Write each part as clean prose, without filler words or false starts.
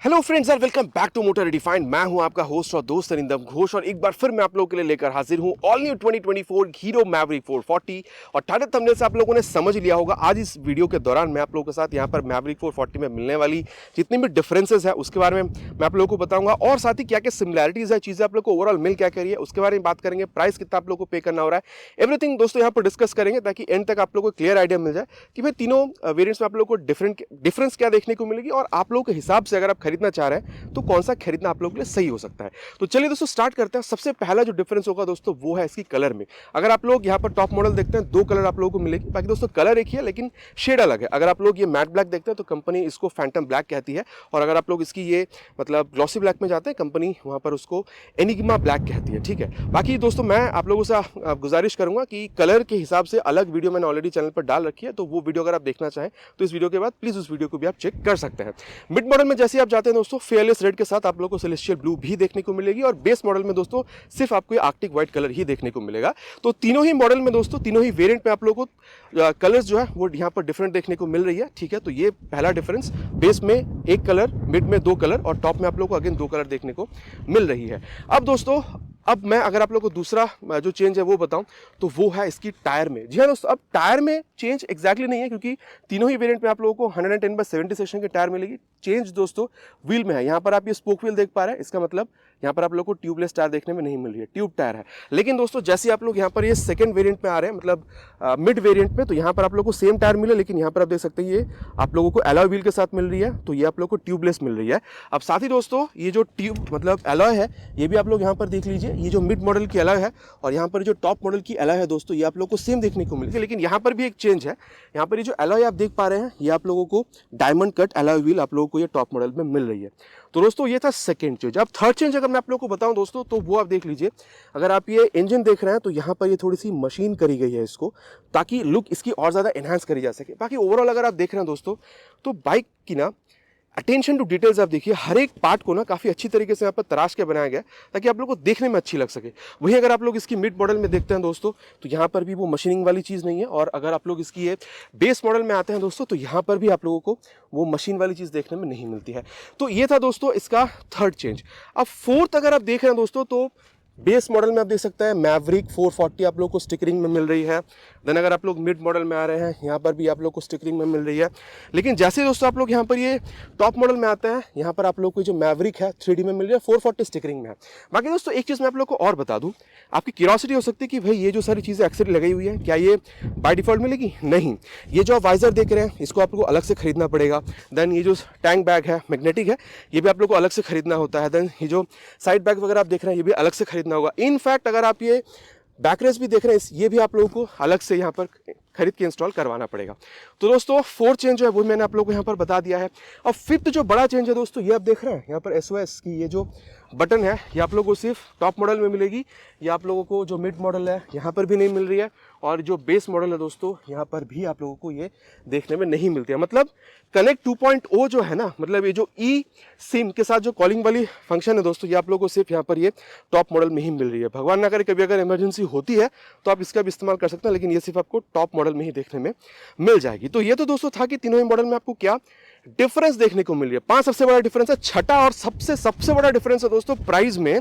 Hello friends and welcome back to motor redefined. मैं हूं आपका होस्ट और दोस्त अरिंदम घोष और एक बार फिर मैं आप लोगों के लिए लेकर हाजिर हूं ऑल न्यू 2024 हीरो मैवरिक 440। और टाइटल थंबनेल से आप लोगों ने समझ लिया होगा, आज इस वीडियो के दौरान मैं आप लोगों के साथ यहां पर मैवरिक 440 में मिलने वाली जितनी भी डिफरेंसेस है उसके बारे में मैं आप लोगों को बताऊंगा, और साथ ही क्या क्या सिमिलैरिटीज है, चीज़ें आप लोग को ओवरऑल मिल क्या करी है उसके बारे में बात करेंगे। प्राइस कितना आप लोग को पे करना हो रहा है, एवरीथिंग दोस्तों यहाँ पर डिस्कस करेंगे ताकि एंड तक आप लोग को क्लियर आइडिया मिल जाए कि भाई तीनों वेरियंट्स में आप लोग को डिफरेंस क्या देखने को मिलेगी, और आप लोगों के हिसाब से अगर आप खरीदना चाह रहे हैं तो कौन सा खरीदना आप लोगों के लिए सही हो सकता है। तो चलिए दोस्तों स्टार्ट करते हैं। सबसे पहला जो डिफरेंस होगा दोस्तों वो है इसकी कलर में। अगर आप लोग यहाँ पर टॉप मॉडल देखते हैं, दो कलर आप लोगों को मिलेगी, बाकी दोस्तों कलर एक ही है लेकिन शेड अलग है। अगर आप लोग ये मैट ब्लैक देखते हैं तो कंपनी इसको फैंटम ब्लैक कहती है, और अगर आप लोग इसकी ये मतलब ग्लॉसी ब्लैक में जाते हैं कंपनी वहाँ पर उसको एनिग्मा ब्लैक कहती है। ठीक है, बाकी दोस्तों मैं आप लोगों से गुजारिश करूंगा कि कलर के हिसाब से अलग वीडियो मैंने ऑलरेडी चैनल पर डाल रखी है, तो वो वीडियो अगर आप देखना चाहें तो इस वीडियो के बाद प्लीज उस वीडियो को भी आप चेक कर सकते हैं। मिड मॉडल में जैसे आप जाते हैं दोस्तों, फेयरलेस रेड के साथ आप लोग को सेलेस्टियल ब्लू भी देखने को मिलेगी, और बेस मॉडल में दोस्तों सिर्फ आपको आर्कटिक व्हाइट कलर ही देखने को मिलेगा। तो तीनों ही मॉडल में दोस्तों, तीनों ही वेरिएंट में आप लोगों को कलर्स जो है वो यहाँ पर डिफरेंट देखने को मिल रही है। ठीक है, तो ये पहला डिफरेंस, बेस में एक कलर, मिड में दो कलर और टॉप में आप लोग को अगेन दो कलर देखने को मिल रही है। अब दोस्तों अब मैं अगर आप लोग को दूसरा जो चेंज है वो बताऊं तो वो है इसकी टायर में। जी हाँ दोस्तों, अब टायर में चेंज एग्जैक्टली नहीं है क्योंकि तीनों ही वेरिएंट में आप लोगों को 110/70 सेक्शन के टायर मिलेगी। चेंज दोस्तों व्हील में है। यहाँ पर आप ये स्पोक व्हील देख पा रहे हैं, इसका मतलब यहाँ पर आप लोग को ट्यूबलेस टायर देखने में नहीं मिल रही है, ट्यूब टायर है। लेकिन दोस्तों जैसे आप लोग यहाँ पर ये सेकंड वेरिएंट में आ रहे हैं, मतलब मिड वेरिएंट में, तो यहाँ पर आप लोग को सेम टायर मिले, लेकिन यहाँ पर आप देख सकते हैं ये आप लोगों को एलॉय व्हील के साथ मिल रही है, तो ये आप लोग को ट्यूबलेस मिल रही है। अब साथ ही दोस्तों ये जो ट्यूब मतलब एलॉय है ये भी आप लोग यहाँ पर देख लीजिए, ये जो मिड मॉडल की एलॉय है और यहाँ पर जो टॉप मॉडल की एलॉय है दोस्तों, ये आप लोग को सेम देखने को मिलेगी। लेकिन यहाँ पर भी एक चेंज है, यहाँ पर ये जो एलॉय आप देख पा रहे हैं ये आप लोगों को डायमंड कट एलॉय व्हील आप लोगों को ये टॉप मॉडल में मिल रही है। तो दोस्तों ये था सेकंड चेंज। अब थर्ड चेंज अगर मैं आप लोगों को बताऊं दोस्तों तो वो आप देख लीजिए, अगर आप ये इंजन देख रहे हैं तो यहाँ पर ये थोड़ी सी मशीन करी गई है इसको, ताकि लुक इसकी और ज़्यादा एनहांस करी जा सके। बाकी ओवरऑल अगर आप देख रहे हैं दोस्तों तो बाइक की ना अटेंशन टू डिटेल्स आप देखिए, हर एक पार्ट को ना काफ़ी अच्छी तरीके से यहाँ पर तराश के बनाया गया ताकि आप लोग को देखने में अच्छी लग सके। वहीं अगर आप लोग इसकी मिड मॉडल में देखते हैं दोस्तों तो यहाँ पर भी वो मशीनिंग वाली चीज़ नहीं है, और अगर आप लोग इसकी ये बेस मॉडल में आते हैं दोस्तों तो यहाँ पर भी आप लोगों को वो मशीन वाली चीज़ देखने में नहीं मिलती है। तो ये था दोस्तों इसका थर्ड चेंज। अब फोर्थ अगर आप देख रहे हैं दोस्तों तो बेस मॉडल में आप देख सकते हैं मैवरिक 440 आप लोग को स्टिकरिंग में मिल रही है। देन अगर आप लोग मिड मॉडल में आ रहे हैं यहाँ पर भी आप लोग को स्टिकरिंग में मिल रही है। लेकिन जैसे दोस्तों आप लोग यहाँ पर ये टॉप मॉडल में आते हैं, यहाँ पर आप लोग को जो मैवरिक है 3D में मिल रही है, 440 स्टिकरिंग में है। बाकी दोस्तों एक चीज़ मैं आप लोग को और बता दूँ, आपकी क्यूरियोसिटी हो सकती है कि भाई ये जो सारी चीज़ें एक्सेसरी लगाई हुई है क्या ये बाय डिफॉल्ट मिलेगी? नहीं, ये जो आप वाइजर देख रहे हैं इसको आप लोग को अलग से खरीदना पड़ेगा। देन ये जो टैंक बैग है मैग्नेटिक है, ये भी आप लोग को अलग से खरीदना होता है। देन ये जो साइड बैग वगैरह आप देख रहे हैं ये भी अलग से खरीदना होगा। इनफैक्ट अगर आप ये बैकरेस भी देख रहे हैं ये भी आप लोगों को अलग से यहाँ पर खरीद के इंस्टॉल करवाना पड़ेगा। तो दोस्तों फोर्थ चेंज जो है वो मैंने आप लोगों को यहाँ पर बता दिया है। अब फिफ्थ जो बड़ा चेंज है दोस्तों, ये आप देख रहे हैं यहाँ पर SOS की ये जो बटन है ये आप लोगों को सिर्फ टॉप मॉडल में मिलेगी, ये आप लोगों को जो मिड मॉडल है यहाँ पर भी नहीं मिल रही है, और जो बेस मॉडल है दोस्तों यहाँ पर भी आप लोगों को ये देखने में नहीं मिलती है। मतलब कनेक्ट 2.0 जो है ना, मतलब ये जो ई सिम के साथ जो कॉलिंग वाली फंक्शन है दोस्तों, ये आप लोगों को सिर्फ यहाँ पर ये टॉप मॉडल में ही मिल रही है। भगवान ना करे कभी अगर इमरजेंसी होती है तो आप इसका भी इस्तेमाल कर सकते हैं, लेकिन ये सिर्फ आपको टॉप मॉडल में ही देखने में मिल जाएगी। तो ये तो दोस्तों था कि तीनों ही मॉडल में आपको क्या डिफरेंस देखने को मिल रही है। 5 सबसे बड़ा डिफरेंस है। छठा और सबसे बड़ा डिफरेंस है दोस्तों प्राइस में।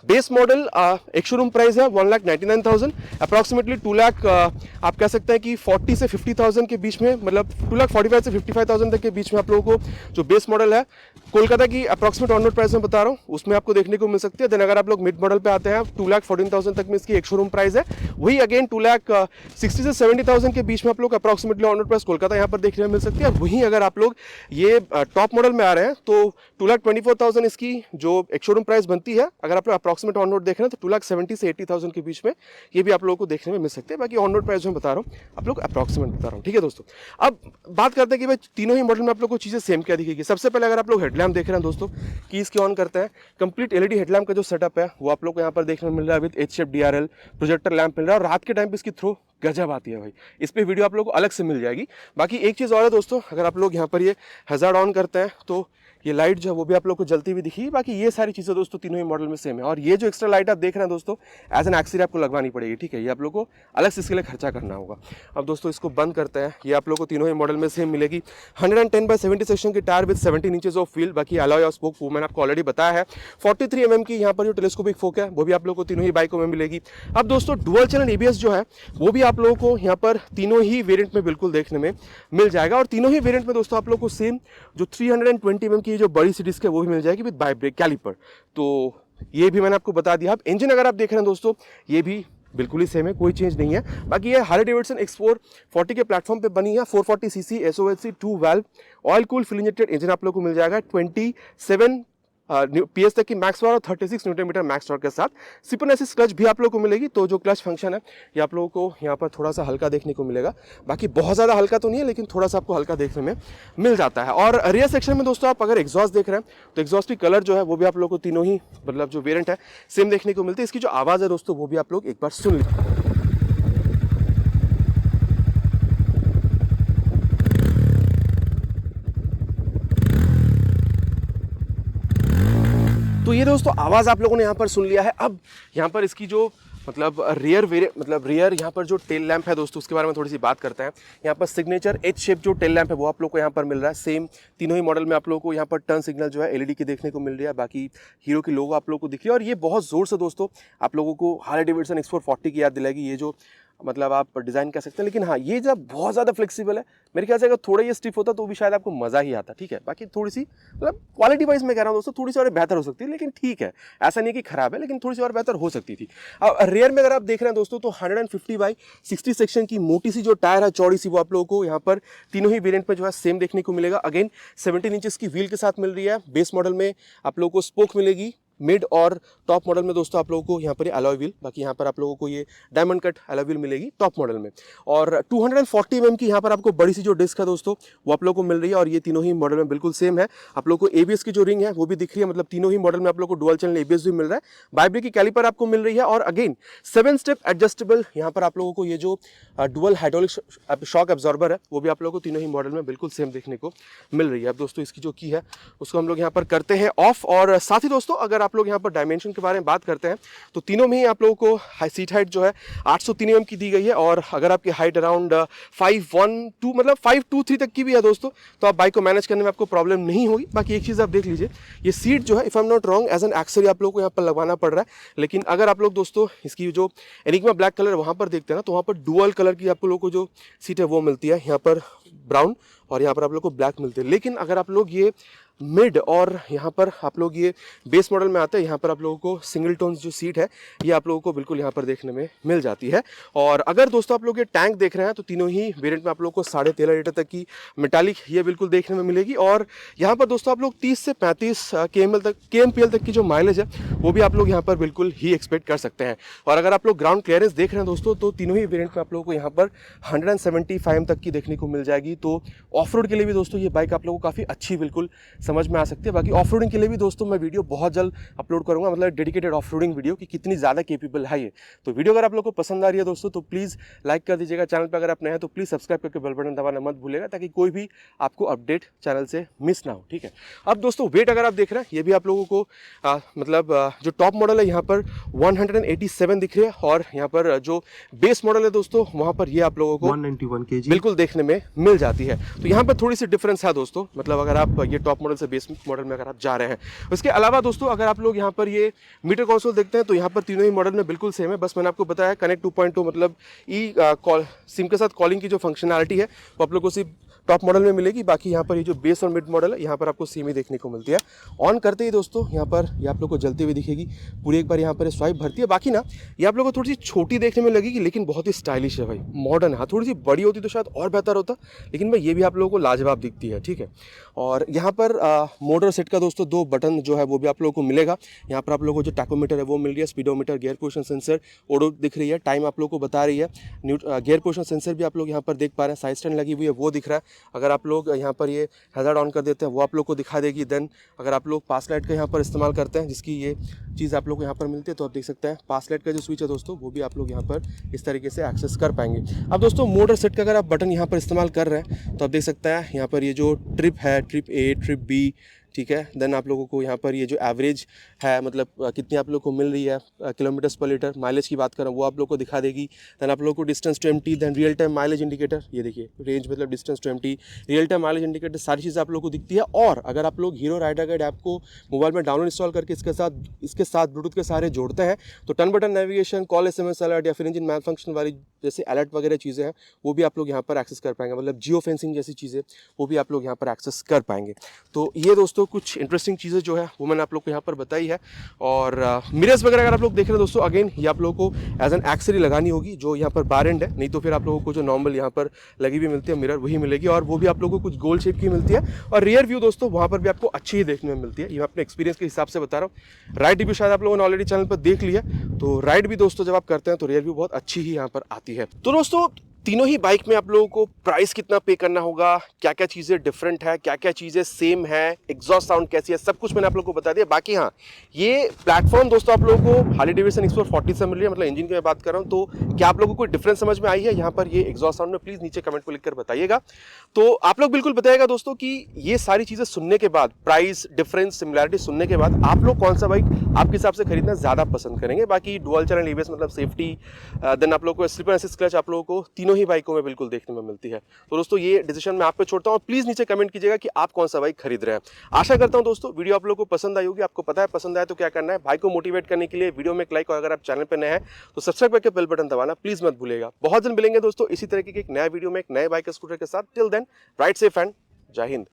बेस मॉडल एक शोरूम प्राइस है 1,99,000, अप्रॉक्सीमेटली 2 लाख आप कह सकते हैं कि 40 से 50,000 के बीच में, मतलब 2,45,000 से 55,000 तक के बीच में आप लोगों को जो बेस मॉडल है कोलकाता की अप्रॉक्सीमेट ऑन रोड प्राइस में बता रहा हूँ उसमें आपको देखने को मिल सकती है। देन अगर आप लोग मिड मॉडल पे आते हैं 2,14,000 तक में इसकी एक शोरूम प्राइस है। वही अगेन 2,60,000 से 70,000 के बीच में आप लोग approximately on road price Kolkata यहाँ पर देखने में मिल सकती है। वहीं अगर आप लोग ये टॉप मॉडल में आ रहे हैं तो 2,24,000 इसकी जो एक शोरूम प्राइस बनती है। अगर आप लोग अप्रॉक्सीमेट ऑन रोड देख रहे हैं तो 2,70,000 से 80,000 के बीच में ये भी आप लोगों को देखने में मिल सकते हैं। बाकी ऑन रोड प्राइस मैं बता रहा हूँ, आप लोग अप्रॉक्सीमेट बता रहा हूँ। ठीक है दोस्तों, अब बात करते हैं कि भाई तीनों ही मॉडल में आप लोग को चीज़ें सेम क्या दिखेगी। सबसे पहले अगर आप लोग हेडलैम्प देख रहे हैं दोस्तों, की इसकी ऑन करते हैं, कंप्लीट LED हेडलैम्प का जो सेटअप है वो आप लोग को यहाँ पर देखने में मिल रहा है। With H shape DRL projector lamp मिल रहा है, और रात के टाइम पे इसकी थ्रो गजब आती है भाई। इस पे वीडियो आप लोगों को अलग से मिल जाएगी। बाकी एक चीज़ और है दोस्तों, अगर आप लोग यहाँ पर ये हज़ार्ड ऑन करते हैं तो ये लाइट जो है वो भी आप लोग को जलती हुई दिखी। बाकी ये सारी चीज़ें दोस्तों तीनों ही मॉडल में सेम है। और ये जो एक्स्ट्रा लाइट आप देख रहे हैं दोस्तों, एज एन एक्सरी आपको लगवानी पड़ेगी, ठीक है, ये आप लोग को अलग से इसके लिए खर्चा करना होगा। अब दोस्तों इसको बंद करते हैं। ये आप लोग को तीनों ही मॉडल में सेम मिलेगी। 110/70 सेक्शन की tyre with 17 inches of wheel. बाकी अलॉय और स्पोक वो मैंने आपको ऑलरेडी बताया है। 43 mm की यहाँ पर जो टेलीस्कोपिक फोक है वो भी आप लोग को तीनों ही बाइकों में मिलेगी। अब दोस्तों डुअल चैनल ABS जो है वो भी आप लोगों को यहाँ पर तीनों ही वेरिएंट में बिल्कुल देखने में मिल जाएगा। और तीनों ही वेरिएंट में दोस्तों आप लोग को सेम जो 320 mm की जो बड़ी सी डिस्क है वो भी मिल जाएगी विद बाई ब्रेक कैलिपर। तो ये भी मैंने आपको बता दिया। अब इंजन अगर आप देख रहे हैं दोस्तों, ये भी बिल्कुल ही सेम है, कोई चेंज नहीं है। बाकी ये हार्ले डेविडसन X440 के प्लेटफॉर्म पे बनी है। 440 cc SOHC 2 valve oil cool full injected engine आप लोग को मिल जाएगा। 27 PS तक की मैक्स पावर और 36 न्यूटन मैक्स टॉर्क के साथ। सिपर असिस्ट क्लच भी आप लोग को मिलेगी। तो जो क्लच फंक्शन है ये आप लोगों को यहाँ पर थोड़ा सा हल्का देखने को मिलेगा। बाकी बहुत ज़्यादा हल्का तो नहीं है, लेकिन थोड़ा सा आपको हल्का देखने में मिल जाता है। और रियर सेक्शन में दोस्तों आप अगर एग्जॉस्ट देख रहे हैं तो एग्जॉस्ट की कलर जो है वो भी आप लोग को तीनों ही मतलब जो वेरिएंट है सेम देखने को मिलती है। इसकी जो आवाज़ है दोस्तों वो भी आप लोग एक बार सुन लीजिए। तो ये दोस्तों आवाज़ आप लोगों ने यहाँ पर सुन लिया है। अब यहाँ पर इसकी जो मतलब रियर यहाँ पर जो टेल लैंप है दोस्तों उसके बारे में थोड़ी सी बात करते हैं। यहाँ पर सिग्नेचर H शेप जो टेल लैंप है वो आप लोग को यहाँ पर मिल रहा है। सेम तीनों ही मॉडल में आप लोगों को यहाँ पर टर्न सिग्नल जो है LED की देखने को मिल रही है। बाकी हीरो की लोगो आप लोग को दिख रही है। और ये बहुत ज़ोर से दोस्तों आप लोगों को हार्ले डेविडसन X440 की याद दिलाएगी। ये जो मतलब आप डिज़ाइन कह सकते हैं, लेकिन हाँ ये जब बहुत ज़्यादा फ्लेक्सिबल है। मेरे ख्याल से अगर थोड़ा ये स्टिफ होता तो भी शायद आपको मज़ा ही आता, ठीक है। बाकी थोड़ी सी मतलब क्वालिटी वाइज मैं कह रहा हूँ दोस्तों थोड़ी सी और बेहतर हो सकती है, लेकिन ठीक है, ऐसा नहीं कि खराब है, लेकिन थोड़ी सी और बेहतर हो सकती थी। अब रेयर में अगर आप देख रहे हैं दोस्तों तो 150/60 सेक्शन की मोटी सी जो टायर है चौड़ी सी वो आप लोगों को यहाँ पर तीनों ही वेरिएंट में जो है सेम देखने को मिलेगा। अगेन 17 इंचेस की व्हील के साथ मिल रही है। बेस मॉडल में आप लोगों को स्पोक मिलेगी। मिड और टॉप मॉडल में दोस्तों आप लोगों को यहाँ पर ये अलॉय व्हील, बाकी यहाँ पर आप लोगों को ये डायमंड कट अलॉय व्हील मिलेगी टॉप मॉडल में। और 240 mm की यहाँ पर आपको बड़ी सी जो डिस्क है दोस्तों वो आप लोगों को मिल रही है। और ये तीनों ही मॉडल में बिल्कुल सेम है। आप लोगों को ABS की जो रिंग है वो भी दिख रही है, मतलब तीनों ही मॉडल में आप लोगों को डुअल चैनल ABS भी मिल रहा है। बाई ब्रेक की कैलिपर आपको मिल रही है। और अगेन 7 स्टेप एडजस्टेबल यहाँ पर आप लोगों को ये जो डुअल हाइड्रोलिक शॉक एब्जॉर्बर है वो भी आप लोगों को तीनों ही मॉडल में बिल्कुल सेम देखने को मिल रही है। अब दोस्तों इसकी जो की है उसको हम लोग यहाँ पर करते हैं ऑफ। और साथ ही दोस्तों अगर आप लोग यहाँ पर डायमेंशन के बारे में बात करते हैं तो तीनों में ही आप लोगों को सीट हाइट जो है 803 mm की दी गई है। और अगर आपकी हाइट अराउंड 512 मतलब 523 तक की भी है दोस्तों तो आप बाइक को मैनेज करने में आपको प्रॉब्लम नहीं होगी। बाकी एक चीज़ आप देख लीजिए, ये सीट जो है if I am not wrong as an accessory आप लोगों को यहाँ पर लगवाना पड़ रहा है। लेकिन अगर आप लोग दोस्तों इसकी जो एनिग्मा ब्लैक कलर वहाँ पर देखते हैं ना तो वहाँ पर डुअल कलर की आप लोगों को जो सीट है वो मिलती है, यहाँ पर ब्राउन और यहाँ पर आप लोग को ब्लैक मिलते हैं। लेकिन अगर आप लोग ये मिड और यहाँ पर आप लोग ये बेस मॉडल में आते हैं, यहाँ पर आप लोगों को सिंगल टोन जो सीट है ये आप लोगों को बिल्कुल यहाँ पर देखने में मिल जाती है। और अगर दोस्तों आप लोग ये टैंक देख रहे हैं तो तीनों ही वेरिएंट में आप लोगों को 13.5 लीटर तक की मेटालिक ये बिल्कुल देखने में मिलेगी। और यहाँ पर दोस्तों आप लोग 30 से 35 KMPL तक की जो माइलेज है वो भी आप लोग यहाँ पर बिल्कुल ही एक्सपेक्ट कर सकते हैं। और अगर आप लोग ग्राउंड क्लियरेंस देख रहे हैं दोस्तों तो तीनों ही वेरिएंट में आप लोगों को यहाँ पर 175 तक की देखने को मिल जाएगी। तो ऑफ रोड के लिए भी दोस्तों ये बाइक आप लोगों को काफ़ी अच्छी बिल्कुल समझ में आ सकती है। बाकी ऑफ रोडिंग के लिए भी दोस्तों मैं वीडियो बहुत जल्द अपलोड करूंगा, मतलब डेडिकेटेड ऑफ रोडिंग वीडियो कि कितनी ज़्यादा केपेबल है ये। तो वीडियो अगर आप लोग को पसंद आ रही है दोस्तों तो प्लीज़ लाइक कर दीजिएगा। चैनल पर अगर आप नए हैं तो प्लीज़ सब्सक्राइब करके बेल बटन दबाना मत भूलिएगा ताकि कोई भी आपको अपडेट चैनल से मिस ना हो, ठीक है। अब दोस्तों वेट अगर आप देख रहे हैं ये भी आप लोगों को जो टॉप मॉडल है यहाँ पर 187 दिख रही है। और यहाँ पर जो बेस मॉडल है दोस्तों वहाँ पर ये आप लोगों को 191 kg बिल्कुल देखने में मिल जाती है। तो यहाँ पर थोड़ी सी डिफरेंस है दोस्तों, मतलब अगर आप ये टॉप मॉडल से बेस मॉडल में अगर आप जा रहे हैं। उसके अलावा दोस्तों अगर आप लोग यहाँ पर ये मीटर कंसोल देखते हैं तो यहाँ पर तीनों ही मॉडल में बिल्कुल सेम है। बस मैंने आपको बताया कनेक्ट 2.2 मतलब सिम के साथ कॉलिंग की जो फंक्शनैलिटी है वो आप लोग को सिर्फ टॉप मॉडल में मिलेगी। बाकी यहाँ पर ये जो बेस और मिड मॉडल है यहाँ पर आपको सेम ही देखने को मिलती है। ऑन करते ही दोस्तों यहाँ पर ये आप लोग को जलती हुई दिखेगी पूरी, एक बार यहाँ पर स्वाइप भरती है। बाकी ना ये आप लोग को थोड़ी सी छोटी देखने में लगेगी लेकिन बहुत ही स्टाइलिश है भाई, मॉडर्न है। थोड़ी सी बड़ी होती तो शायद और बेहतर होता, लेकिन भाई ये भी आप लोगों को लाजवाब दिखती है, ठीक है। और यहाँ पर मोटर सेट का दोस्तों 2 बटन जो है वो भी आप लोगों को मिलेगा। यहाँ पर आप लोगों को जो टैकोमीटर है वो मिल रही है, स्पीडोमीटर, गियर पोजिशन सेंसर, ओडो दिख रही है, टाइम आप लोग को बता रही है, गियर पोजिशन सेंसर भी आप लोग यहाँ पर देख पा रहे हैं, साइड स्टैंड लगी हुई है वो दिख रहा है। अगर आप लोग यहाँ पर ये हैज़ार्ड ऑन कर देते हैं वो आप लोग को दिखा देगी। देन अगर आप लोग पास लाइट का यहाँ पर इस्तेमाल करते हैं जिसकी ये चीज़ आप लोग को यहाँ पर मिलती है तो आप देख सकते हैं पास लाइट का जो स्विच है दोस्तों वो भी आप लोग यहाँ पर इस तरीके से एक्सेस कर पाएंगे। अब दोस्तों मोटर सेट का अगर आप बटन यहाँ पर इस्तेमाल कर रहे हैं तो आप देख सकते हैं यहाँ पर ये जो ट्रिप है, ट्रिप A, ट्रिप B, ठीक है। देन आप लोगों को यहाँ पर ये जो एवरेज है, मतलब कितनी आप लोग को मिल रही है किलोमीटर्स पर लीटर, माइलेज की बात करें वो आप लोग को दिखा देगी। देन आप लोगों को distance to empty, then real time mileage indicator, ये देखिए रेंज मतलब distance to empty, real time mileage indicator, सारी चीज़ें आप लोग को दिखती है। और अगर आप लोग हीरो राइडर गाइड ऐप को मोबाइल में डाउनलोड इंस्टॉल करके इसके साथ ब्लूटूथ के सहारे जोड़ते हैं तो turn button navigation, call SMS alert या फिर इंजन मैल फंक्शन वाली जैसे अलर्ट वगैरह चीज़ें हैं वो भी आप लोग यहाँ पर एक्सेस कर पाएंगे, मतलब जियो फेंसिंग जैसी चीज़ें वो भी आप लोग यहाँ पर एक्सेस कर पाएंगे। तो ये दोस्तों कुछ इंटरेस्टिंग चीज़ें जो है वो मैंने आप लोग को यहाँ पर बताई है। और मिरर्स वगैरह अगर आप लोग देख रहे हैं दोस्तों, अगेन ये आप लोगों को एज एन एक्सेसरी लगानी होगी जो यहाँ पर बार एंड है, नहीं तो फिर आप लोगों को जो नॉर्मल यहाँ पर लगी हुई मिलती है मिरर वही मिलेगी, और वो भी आप लोगों को कुछ गोल शेप की मिलती है। और रियर व्यू दोस्तों वहाँ पर भी आपको अच्छी ही देखने में मिलती है, ये मैं अपने एक्सपीरियंस के हिसाब से बता रहा हूँ। राइड रिव्यू शायद आप लोगों ने ऑलरेडी चैनल पर देख लिया, तो राइड भी दोस्तों जब आप करते हैं तो रियर व्यू बहुत अच्छी ही यहाँ पर आती है। तो दोस्तों तीनों ही बाइक में आप लोगों को प्राइस कितना पे करना होगा, क्या क्या चीज़ें डिफरेंट है, क्या क्या चीज़ें सेम है, एग्जॉस्ट साउंड कैसी है, सब कुछ मैंने आप लोगों को बता दिया। बाकी हाँ, ये प्लेटफॉर्म दोस्तों आप लोगों को हार्ले डेविडसन X440 से मिल रही है, मतलब इंजन की मैं बात कर रहा हूँ। तो क्या आप लोगों को डिफरेंस समझ में आई है यहाँ पर ये एग्जॉस्ट साउंड में, प्लीज़ नीचे कमेंट को लिखकर बताइएगा। तो आप लोग बिल्कुल बताइएगा दोस्तों कि ये सारी चीज़ें सुनने के बाद, प्राइस डिफरेंस सिमिलैरिटी सुनने के बाद आप लोग कौन सा बाइक आपके हिसाब से खरीदना ज़्यादा पसंद करेंगे। बाकी डुअल चैनल ABS मतलब सेफ्टी, देन आप लोगों को स्लिपर असिस्ट क्लच आप लोगों को तीनों ही बाइकों में बिल्कुल देखने में मिलती है। तो दोस्तों ये डिसीजन मैं आप पे छोड़ता हूँ, प्लीज़ नीचे कमेंट कीजिएगा कि आप कौन सा बाइक खरीद रहे हैं। आशा करता हूँ दोस्तों वीडियो आप लोगों को पसंद आई होगी। आपको पता है पसंद आया तो क्या करना है, भाई को मोटिवेट करने के लिए वीडियो में एक लाइक, और अगर आप चैनल पर नए हैं तो सब्सक्राइब करके बेल बटन दबाना प्लीज़ मत भूलिएगा। बहुत जल्द मिलेंगे दोस्तों इसी तरीके के एक नया वीडियो में एक नए बाइक स्कूटर के साथ। Till then ride safe and जय हिंद।